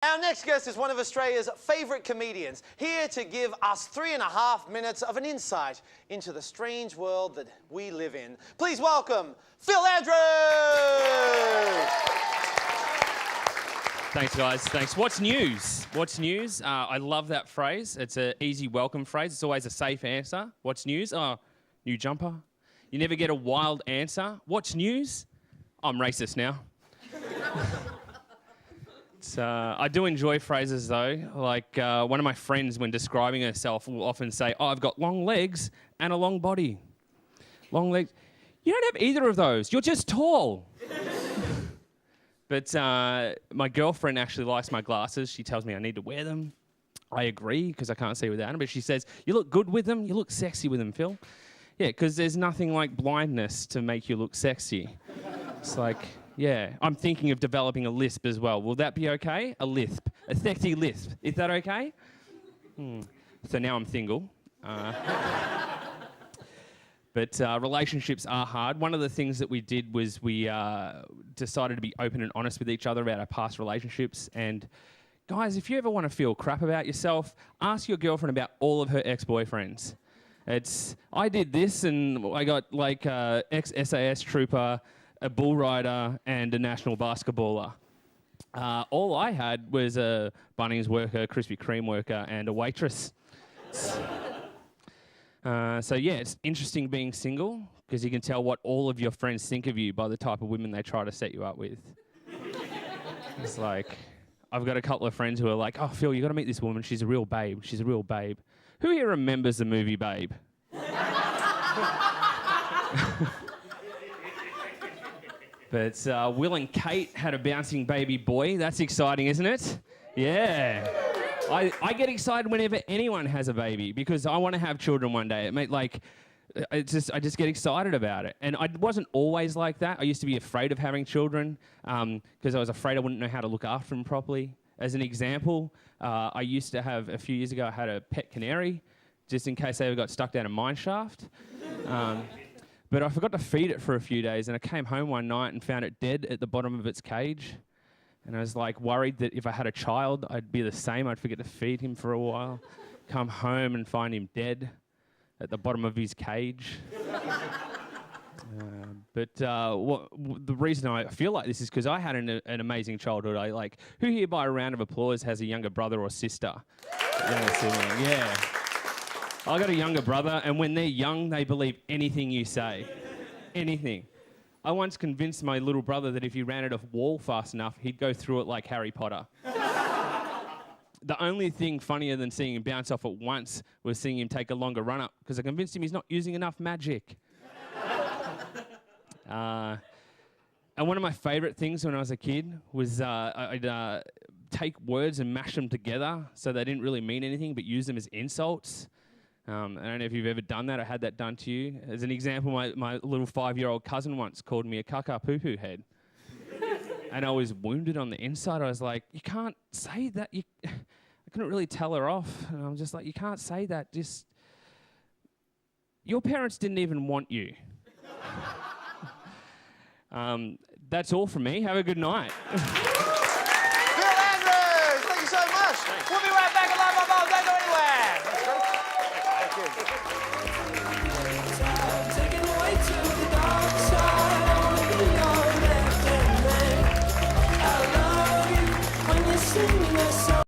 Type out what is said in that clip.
Our next guest is one of Australia's favourite comedians, here to give us 3.5 minutes of an insight into the strange world that we live in. Please welcome Phil Andrews! Thanks, guys. Thanks. What's news? What's news? I love that phrase. It's an easy welcome phrase. It's always a safe answer. What's news? Oh, new jumper. You never get a wild answer. What's news? I'm racist now. I do enjoy phrases though. Like one of my friends, when describing herself, will often say, "Oh, I've got long legs and a long body." Long legs. You don't have either of those. You're just tall. But my girlfriend actually likes my glasses. She tells me I need to wear them. I agree because I can't see without them. But she says, "You look good with them. You look sexy with them, Phil." Yeah, because there's nothing like blindness to make you look sexy. It's like. Yeah, I'm thinking of developing a lisp as well. Will that be okay? A lisp. A sexy lisp. Is that okay? So now I'm single. But relationships are hard. One of the things that we did was we decided to be open and honest with each other about our past relationships. And guys, if you ever want to feel crap about yourself, ask your girlfriend about all of her ex-boyfriends. I did this and I got like ex-SAS trooper, a bull rider and a national basketballer. All I had was a Bunnings worker, Krispy Kreme worker and a waitress. So yeah, it's interesting being single because you can tell what all of your friends think of you by the type of women they try to set you up with. It's like, I've got a couple of friends who are like, "Oh, Phil, you got to meet this woman. She's a real babe. She's a real babe." Who here remembers the movie Babe? But Will and Kate had a bouncing baby boy. That's exciting, isn't it? Yeah. I get excited whenever anyone has a baby because I want to have children one day. I just get excited about it. And I wasn't always like that. I used to be afraid of having children because I was afraid I wouldn't know how to look after them properly. As an example, I used to have, a few years ago, I had a pet canary just in case they ever got stuck down a mine shaft. But I forgot to feed it for a few days, and I came home one night and found it dead at the bottom of its cage. And I was like worried that if I had a child, I'd be the same. I'd forget to feed him for a while, come home and find him dead at the bottom of his cage. The reason I feel like this is because I had an amazing childhood. Who here by a round of applause has a younger brother or sister? Yeah. I got a younger brother, and when they're young, they believe anything you say. Anything. I once convinced my little brother that if he ran at a wall fast enough, he'd go through it like Harry Potter. The only thing funnier than seeing him bounce off at once was seeing him take a longer run up, because I convinced him he's not using enough magic. And one of my favourite things when I was a kid was I'd take words and mash them together so they didn't really mean anything, but use them as insults. I don't know if you've ever done that or had that done to you. As an example, my little 5-year-old cousin once called me a caca poo-poo head. And I was wounded on the inside. I was like, "You can't say that." I couldn't really tell her off. And I'm just like, "You can't say that. Your parents didn't even want you." That's all from me. Have a good night.